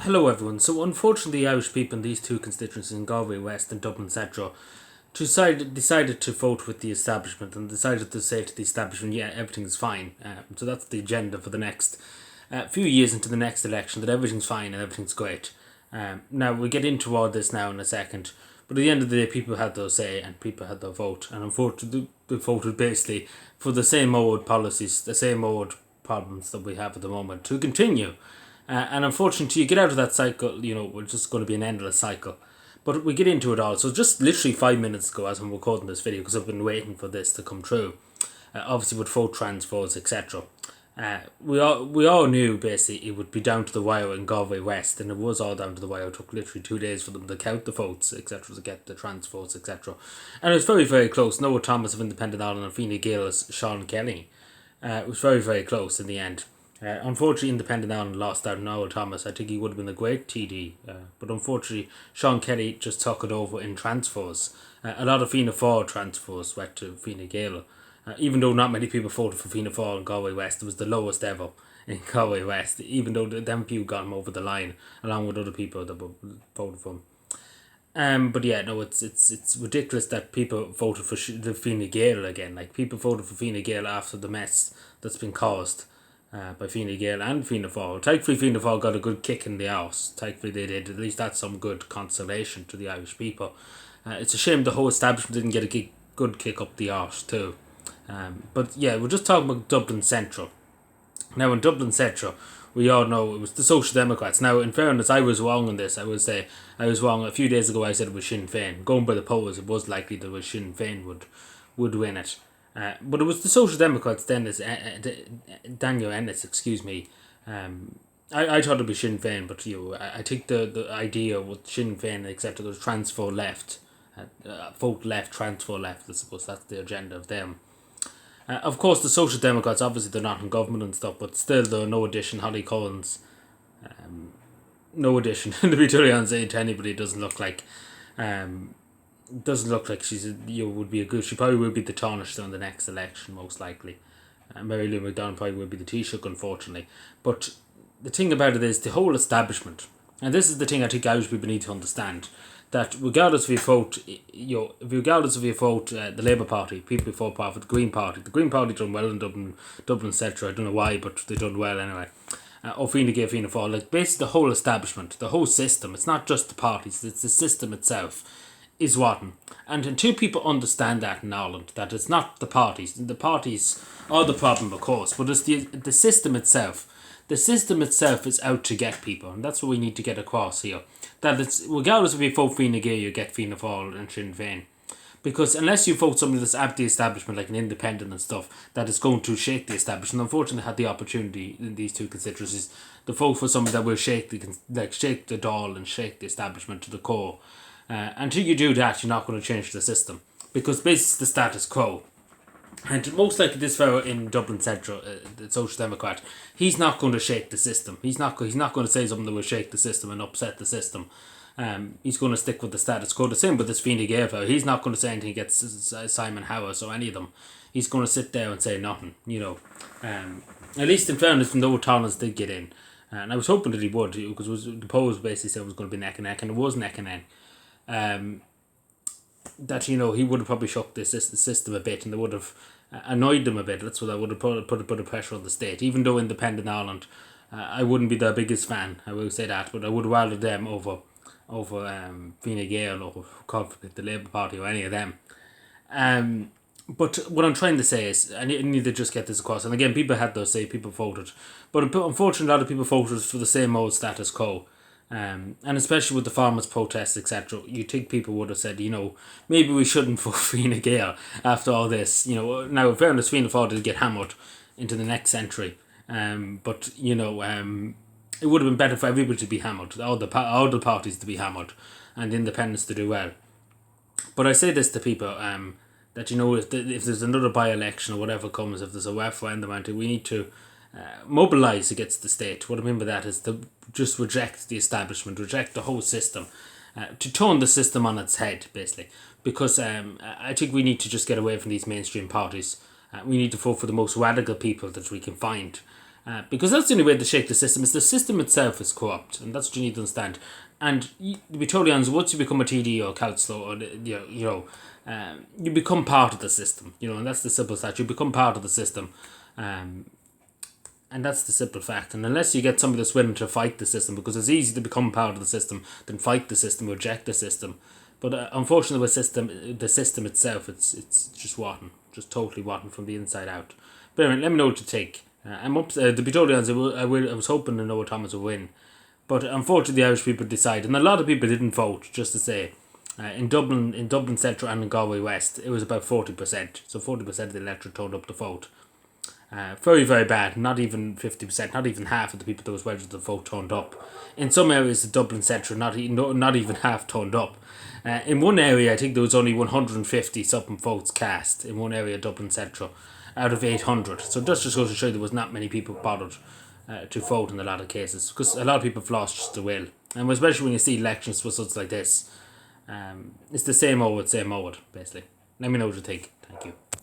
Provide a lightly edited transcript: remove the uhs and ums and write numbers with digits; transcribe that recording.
Hello everyone. So unfortunately the Irish people in these two constituencies in Galway West and Dublin Central decided to vote with the establishment and decided to say to the establishment, yeah, everything's fine. So that's the agenda for the next few years into the next election, that everything's fine and everything's great. Now we'll get into all this now in a second, but at the end of the day people had their say and people had their vote, and unfortunately they voted basically for the same old policies, the same old problems that we have at the moment to continue. And unfortunately, you get out of that cycle, we're just going to be an endless cycle. But we get into it all. So just literally 5 minutes ago, as I'm recording this video, because I've been waiting for this to come true, obviously with vote transfers, etc. We all knew basically it would be down to the wire in Galway West, and it was all down to the wire. It took literally 2 days for them to count the votes, etc., to get the transfers, etc. And it was very, very close. Noah Thomas of Independent Ireland and Fine Gael's Sean Kelly. It was very, very close in the end. Unfortunately, Independent Ireland lost out on Noel Thomas. I think he would have been a great TD, but unfortunately, Sean Kelly just took it over in transfers. A lot of Fianna Fáil transfers went to Fine Gael. Even though not many people voted for Fianna Fáil in Galway West, it was the lowest ever in Galway West, even though them few got him over the line, along with other people that voted for him. But yeah, no, it's ridiculous that people voted for the Fine Gael again. Like, people voted for Fine Gael after the mess that's been caused by Fine Gael and Fianna Fáil. Thankfully, Fianna Fáil got a good kick in the arse. Thankfully, they did. At least that's some good consolation to the Irish people. It's a shame the whole establishment didn't get a good kick up the arse too. But yeah, we're just talking about Dublin Central. Now, in Dublin Central, we all know it was the Social Democrats. Now, in fairness, I was wrong on this. I would say I was wrong. A few days ago, I said it was Sinn Féin. Going by the polls, it was likely that was Sinn Féin would win it. But it was the Social Democrats then, as Daniel Ennis, excuse me. I thought it would be Sinn Féin, but I think the idea with Sinn Féin, etc., was transfer left, vote left, transfer left. I suppose that's the agenda of them. Of course, the Social Democrats, obviously they're not in government and stuff, but still, they're no addition. Holly Collins, no addition. To be totally honest, to anybody, doesn't look like she's would be a good. She probably will be the Taoiseach in the next election, most likely. Mary Lou McDonald probably will be the Taoiseach, unfortunately. But the thing about it is the whole establishment, and this is the thing I think Irish people need to understand, that regardless of your vote, the Labour Party, people who vote for the Green Party done well in Dublin Central. I don't know why, but they done well anyway. Or Fianna Gael, Fianna Fáil, like basically the whole establishment, the whole system. It's not just the parties; it's the system itself is rotten. And until people understand that in Ireland, that it's not the parties are the problem, of course, but it's the system itself. The system itself is out to get people, and that's what we need to get across here. That it's, regardless if you vote Fianna Gael, you get Fianna Fáil and Sinn Féin. Because unless you vote somebody that's at the establishment, like an independent and stuff, that is going to shake the establishment. Unfortunately, I had the opportunity in these two constituencies to vote for somebody that will shake the doll and shake the establishment to the core. Until you do that, you're not going to change the system, because basically it's the status quo. And most likely this fellow in Dublin Central, the Social Democrat, he's not going to shake the system. He's not going to say something that will shake the system and upset the system. He's going to stick with the status quo. The same with this Fine Gael fellow. He's not going to say anything against Simon Howes or any of them. He's going to sit there and say nothing, At least in fairness, Noah Thomas did get in. And I was hoping that he would, because the polls basically said it was going to be neck and neck, and it was neck and neck. That he would have probably shocked the system a bit, and they would have annoyed them a bit. That's what I would have put a bit of pressure on the state. Even though Independent Ireland, I wouldn't be their biggest fan, I will say that, but I would rather them over Fine Gael or the Labour Party or any of them. But what I'm trying to say is, I need to just get this across. And again, people had their say, people voted, but unfortunately, a lot of people voted for the same old status quo. And especially with the farmers' protests, etc., you think people would have said, maybe we shouldn't vote Fine Gael after all this. Now, in fairness, Fianna Fáil did get hammered into the next century. But it would have been better for everybody to be hammered, all the parties to be hammered, and independents to do well. But I say this to people, that if there's another by-election or whatever comes, if there's a referendum, we need to mobilise against the state. What I mean by that is to just reject the establishment, reject the whole system, to turn the system on its head, basically. Because I think we need to just get away from these mainstream parties. We need to vote for the most radical people that we can find. Because that's the only way to shake the system. Is the system itself is corrupt, and that's what you need to understand. And to be totally honest, once you become a TD or a councillor, or you become part of the system. And that's the simple fact. You become part of the system, and that's the simple fact. And unless you get somebody that's willing to fight the system, because it's easy to become part of the system than fight the system, reject the system. But unfortunately, with the system itself, it's just rotten, just totally rotten from the inside out. But anyway, let me know what you think. I'm up. To be totally honest, I was hoping to Noah Thomas would win, but unfortunately, the Irish people decided, and a lot of people didn't vote. Just to say, in Dublin Central and in Galway West, it was about 40%. So 40% of the electorate turned up to vote. Very, very bad. Not even 50%. Not even half of the people that was registered to vote turned up. In some areas of Dublin Central, not even half turned up. In one area, I think there was only 150 something votes cast in one area of Dublin Central out of 800. So that just goes to show there was not many people bothered to vote in a lot of cases, because a lot of people have lost just the will. And especially when you see elections with such like this, it's the same old, basically. Let me know what you think. Thank you.